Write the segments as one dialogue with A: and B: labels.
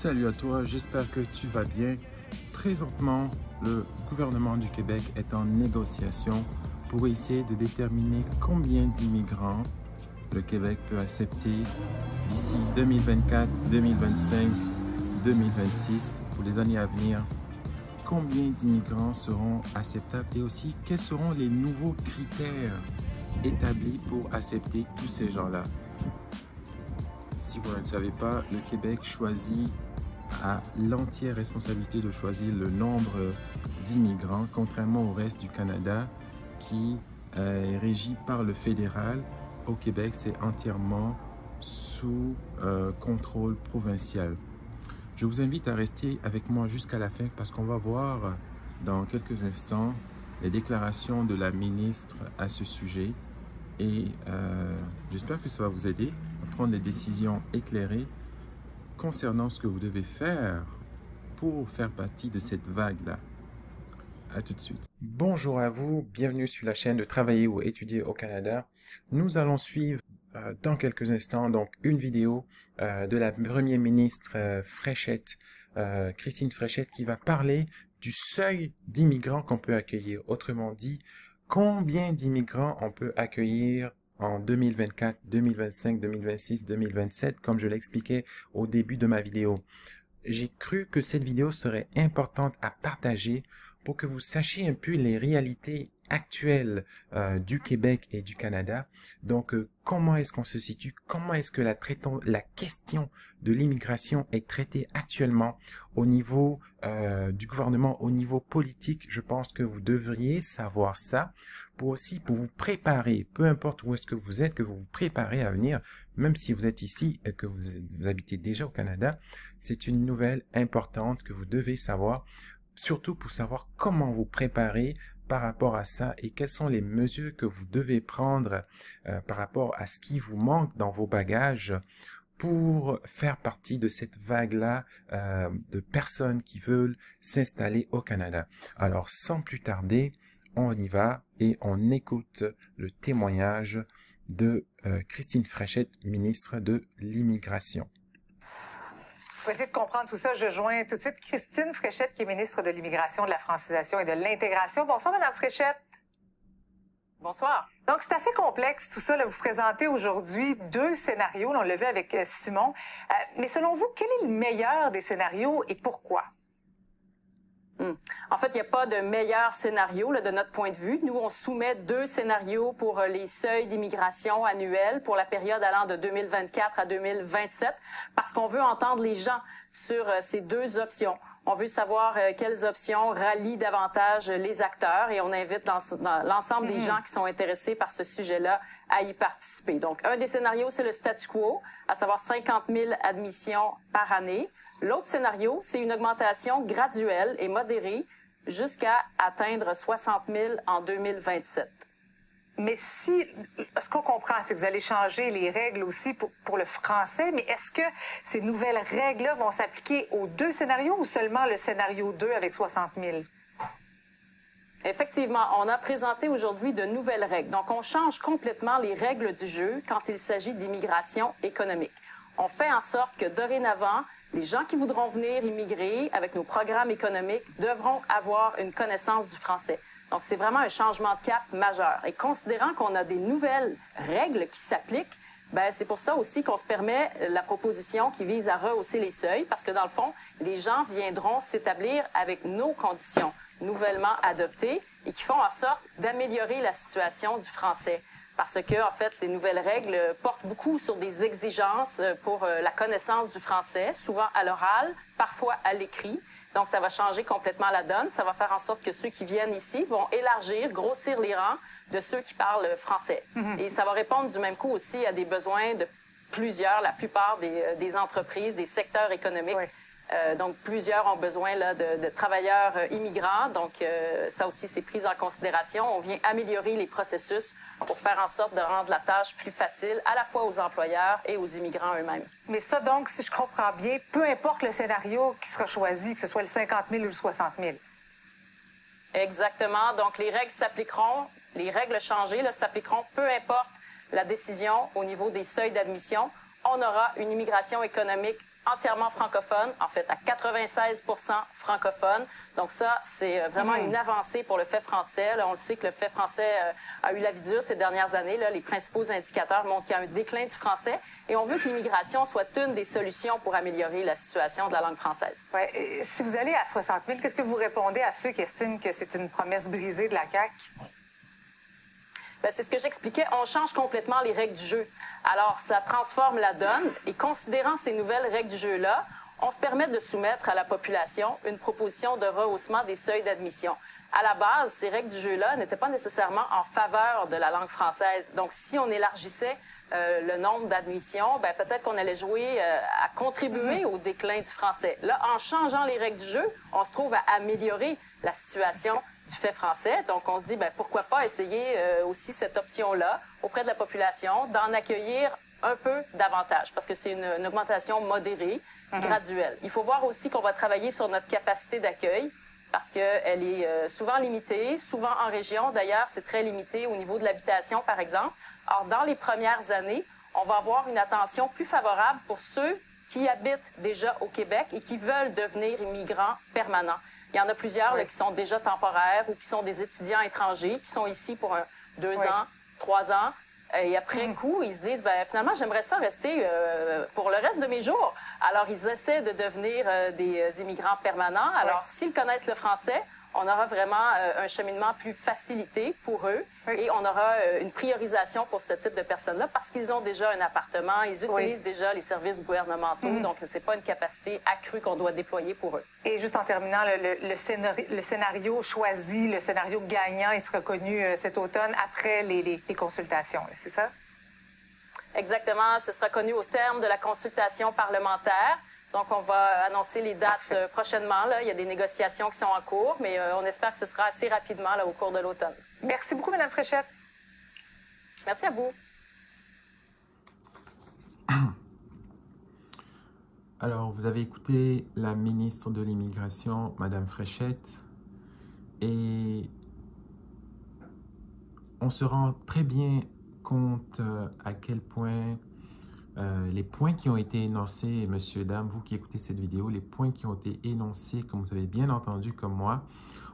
A: Salut à toi, j'espère que tu vas bien. Présentement, le gouvernement du Québec est en négociation pour essayer de déterminer combien d'immigrants le Québec peut accepter d'ici 2024, 2025, 2026, pour les années à venir. Combien d'immigrants seront acceptables et aussi quels seront les nouveaux critères établis pour accepter tous ces gens-là. Si vous ne le savez pas, le Québec a l'entière responsabilité de choisir le nombre d'immigrants, contrairement au reste du Canada qui est régi par le fédéral. Au Québec, c'est entièrement sous contrôle provincial. Je vous invite à rester avec moi jusqu'à la fin parce qu'on va voir dans quelques instants les déclarations de la ministre à ce sujet et j'espère que ça va vous aider à prendre des décisions éclairées concernant ce que vous devez faire pour faire partie de cette vague-là. À tout de suite. Bonjour à vous, bienvenue sur la chaîne de Travailler ou Étudier au Canada. Nous allons suivre dans quelques instants donc une vidéo de la première ministre Christine Fréchette, qui va parler du seuil d'immigrants qu'on peut accueillir. Autrement dit, combien d'immigrants on peut accueillir en 2024, 2025, 2026, 2027, comme je l'expliquais au début de ma vidéo. J'ai cru que cette vidéo serait importante à partager pour que vous sachiez un peu les réalités actuelles du Québec et du Canada. Donc, comment est-ce qu'on se situe? Comment est-ce que la question de l'immigration est traitée actuellement au niveau du gouvernement, au niveau politique? Je pense que vous devriez savoir ça pour vous préparer, peu importe où est-ce que vous êtes, que vous vous préparez à venir, même si vous êtes ici et que vous habitez déjà au Canada. C'est une nouvelle importante que vous devez savoir, surtout pour savoir comment vous préparer par rapport à ça et quelles sont les mesures que vous devez prendre par rapport à ce qui vous manque dans vos bagages pour faire partie de cette vague-là de personnes qui veulent s'installer au Canada. Alors, sans plus tarder, on y va et on écoute le témoignage de Christine Fréchette, ministre de l'Immigration.
B: Pour essayer de comprendre tout ça, je joins tout de suite Christine Fréchette, qui est ministre de l'Immigration, de la Francisation et de l'Intégration. Bonsoir, Madame Fréchette.
C: Bonsoir.
B: Donc, c'est assez complexe tout ça. Là, vous présentez aujourd'hui deux scénarios. On l'a vu avec Simon. Mais selon vous, quel est le meilleur des scénarios et pourquoi?
C: En fait, il n'y a pas de meilleur scénario là, de notre point de vue. Nous, on soumet deux scénarios pour les seuils d'immigration annuels pour la période allant de 2024 à 2027 parce qu'on veut entendre les gens sur ces deux options. On veut savoir quelles options rallient davantage les acteurs et on invite l'ensemble des gens qui sont intéressés par ce sujet-là à y participer. Donc, un des scénarios, c'est le statu quo, à savoir 50 000 admissions par année. L'autre scénario, c'est une augmentation graduelle et modérée jusqu'à atteindre 60 000 en 2027.
B: Mais ce qu'on comprend, c'est que vous allez changer les règles aussi pour le français, mais est-ce que ces nouvelles règles-là vont s'appliquer aux deux scénarios ou seulement le scénario 2 avec 60 000?
C: Effectivement, on a présenté aujourd'hui de nouvelles règles. Donc, on change complètement les règles du jeu quand il s'agit d'immigration économique. On fait en sorte que dorénavant, les gens qui voudront venir immigrer avec nos programmes économiques devront avoir une connaissance du français. Donc, c'est vraiment un changement de cap majeur. Et considérant qu'on a des nouvelles règles qui s'appliquent, c'est pour ça aussi qu'on se permet la proposition qui vise à rehausser les seuils, parce que dans le fond, les gens viendront s'établir avec nos conditions nouvellement adoptées et qui font en sorte d'améliorer la situation du français. Parce que, en fait, les nouvelles règles portent beaucoup sur des exigences pour la connaissance du français, souvent à l'oral, parfois à l'écrit. Donc, ça va changer complètement la donne. Ça va faire en sorte que ceux qui viennent ici vont grossir les rangs de ceux qui parlent français. Et ça va répondre du même coup aussi à des besoins de la plupart des entreprises, des secteurs économiques. Oui. Donc, plusieurs ont besoin là, de travailleurs immigrants. Donc, ça aussi, c'est pris en considération. On vient améliorer les processus pour faire en sorte de rendre la tâche plus facile à la fois aux employeurs et aux immigrants eux-mêmes.
B: Mais ça, donc, si je comprends bien, peu importe le scénario qui sera choisi, que ce soit le 50 000 ou le 60 000.
C: Exactement. Donc, les règles changées là, s'appliqueront peu importe la décision au niveau des seuils d'admission. On aura une immigration économique entièrement francophone, en fait à 96% francophone. Donc ça, c'est vraiment une avancée pour le fait français. Là, on le sait que le fait français a eu la vie dure ces dernières années. Là, les principaux indicateurs montrent qu'il y a un déclin du français et on veut que l'immigration soit une des solutions pour améliorer la situation de la langue française.
B: Ouais. Si vous allez à 60 000, qu'est-ce que vous répondez à ceux qui estiment que c'est une promesse brisée de la CAQ?
C: Ben, c'est ce que j'expliquais, on change complètement les règles du jeu. Alors, ça transforme la donne et considérant ces nouvelles règles du jeu-là, on se permet de soumettre à la population une proposition de rehaussement des seuils d'admission. À la base, ces règles du jeu-là n'étaient pas nécessairement en faveur de la langue française. Donc, si on élargissait le nombre d'admissions, ben, peut-être qu'on allait jouer à contribuer au déclin du français. Là, en changeant les règles du jeu, on se trouve à améliorer la situation du fait français. Donc, on se dit, ben, pourquoi pas essayer aussi cette option-là auprès de la population, d'en accueillir un peu davantage, parce que c'est une augmentation modérée, graduelle. Il faut voir aussi qu'on va travailler sur notre capacité d'accueil, parce qu'elle est souvent limitée, souvent en région. D'ailleurs, c'est très limité au niveau de l'habitation, par exemple. Or, dans les premières années, on va avoir une attention plus favorable pour ceux qui habitent déjà au Québec et qui veulent devenir immigrants permanents. Il y en a plusieurs là, qui sont déjà temporaires ou qui sont des étudiants étrangers, qui sont ici pour 2 ans, 3 ans. Et après coup, ils se disent, ben, finalement, j'aimerais ça rester pour le reste de mes jours. Alors, ils essaient de devenir des immigrants permanents. Alors, s'ils connaissent le français, on aura vraiment un cheminement plus facilité pour eux et on aura une priorisation pour ce type de personnes-là parce qu'ils ont déjà un appartement, ils utilisent déjà les services gouvernementaux, donc c'est pas une capacité accrue qu'on doit déployer pour eux.
B: Et juste en terminant, le scénario choisi, le scénario gagnant, il sera connu cet automne après les consultations, c'est ça?
C: Exactement, ce sera connu au terme de la consultation parlementaire. Donc, on va annoncer les dates prochainement. Là. Il y a des négociations qui sont en cours, mais on espère que ce sera assez rapidement là, au cours de l'automne.
B: Merci beaucoup, Mme Fréchette.
C: Merci à vous.
A: Alors, vous avez écouté la ministre de l'Immigration, Mme Fréchette, et on se rend très bien compte à quel point les points qui ont été énoncés, messieurs, dames, vous qui écoutez cette vidéo, les points qui ont été énoncés, comme vous avez bien entendu comme moi,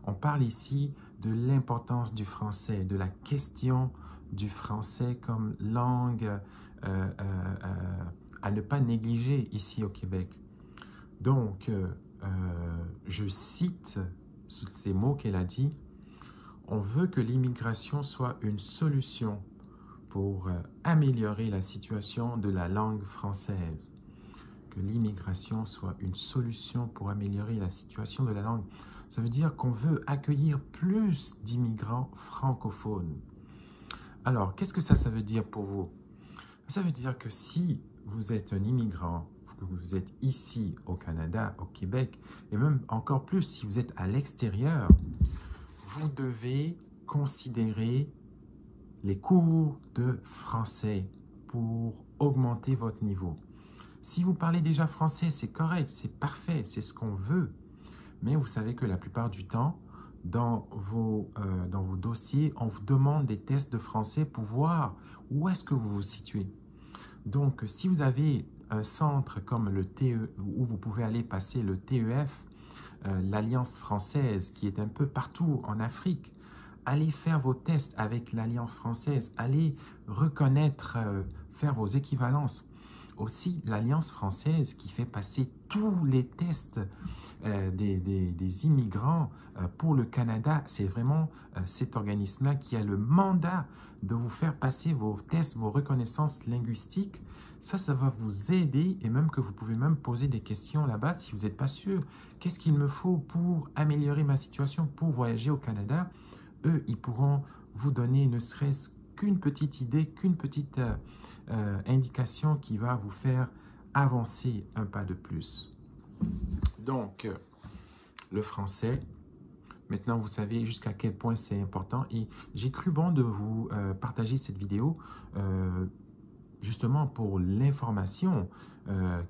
A: on parle ici de l'importance du français, de la question du français comme langue à ne pas négliger ici au Québec. Donc, je cite sous ces mots qu'elle a dit, on veut que l'immigration soit une solution pour améliorer la situation de la langue française. Que l'immigration soit une solution pour améliorer la situation de la langue. Ça veut dire qu'on veut accueillir plus d'immigrants francophones. Alors, qu'est-ce que ça veut dire pour vous? Ça veut dire que si vous êtes un immigrant, que vous êtes ici au Canada, au Québec, et même encore plus si vous êtes à l'extérieur, vous devez considérer les cours de français pour augmenter votre niveau. Si vous parlez déjà français, c'est correct, c'est parfait, c'est ce qu'on veut. Mais vous savez que la plupart du temps, dans vos dossiers, on vous demande des tests de français pour voir où est-ce que vous vous situez. Donc, si vous avez un centre comme le TE, où vous pouvez aller passer le TEF, l'Alliance française, qui est un peu partout en Afrique, allez faire vos tests avec l'Alliance française, allez reconnaître, faire vos équivalences. Aussi, l'Alliance française qui fait passer tous les tests des immigrants pour le Canada, c'est vraiment cet organisme-là qui a le mandat de vous faire passer vos tests, vos reconnaissances linguistiques. Ça va vous aider et même que vous pouvez même poser des questions là-bas si vous n'êtes pas sûr. Qu'est-ce qu'il me faut pour améliorer ma situation, pour voyager au Canada? Eux, ils pourront vous donner ne serait-ce qu'une petite idée, qu'une petite indication qui va vous faire avancer un pas de plus. Donc, le français, maintenant vous savez jusqu'à quel point c'est important et j'ai cru bon de vous partager cette vidéo justement pour l'information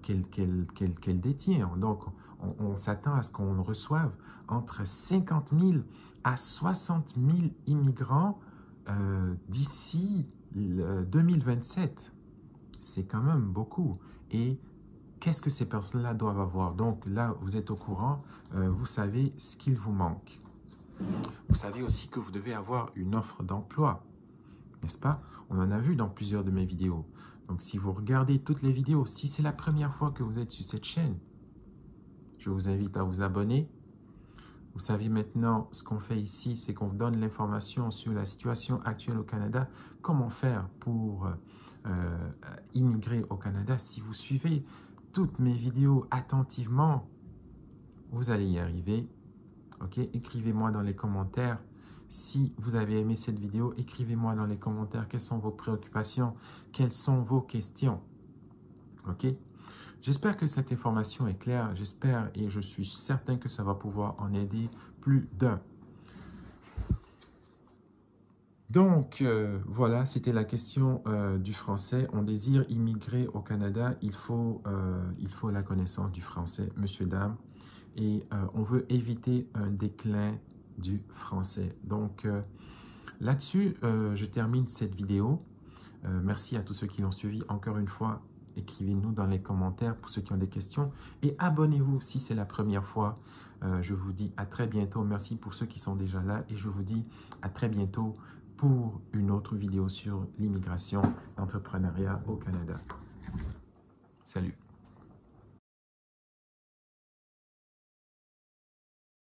A: qu'elle détient. Donc, on s'attend à ce qu'on reçoive entre 50 000 à 60 000 immigrants d'ici 2027. C'est quand même beaucoup. Et qu'est-ce que ces personnes-là doivent avoir? Donc là, vous êtes au courant, vous savez ce qu'il vous manque. Vous savez aussi que vous devez avoir une offre d'emploi, n'est-ce pas? On en a vu dans plusieurs de mes vidéos. Donc si vous regardez toutes les vidéos, si c'est la première fois que vous êtes sur cette chaîne, je vous invite à vous abonner. Vous savez maintenant, ce qu'on fait ici, c'est qu'on vous donne l'information sur la situation actuelle au Canada, comment faire pour immigrer au Canada. Si vous suivez toutes mes vidéos attentivement, vous allez y arriver. Ok, écrivez-moi dans les commentaires. Si vous avez aimé cette vidéo, écrivez-moi dans les commentaires quelles sont vos préoccupations, quelles sont vos questions. Ok? J'espère que cette information est claire. J'espère et je suis certain que ça va pouvoir en aider plus d'un. Donc, voilà, c'était la question du français. On désire immigrer au Canada, il faut la connaissance du français, monsieur, dame. Et on veut éviter un déclin du français. Donc, là-dessus, je termine cette vidéo. Merci à tous ceux qui l'ont suivi. Encore une fois, écrivez-nous dans les commentaires pour ceux qui ont des questions. Et abonnez-vous si c'est la première fois. Je vous dis à très bientôt. Merci pour ceux qui sont déjà là. Et je vous dis à très bientôt pour une autre vidéo sur l'immigration, l'entrepreneuriat au Canada. Salut.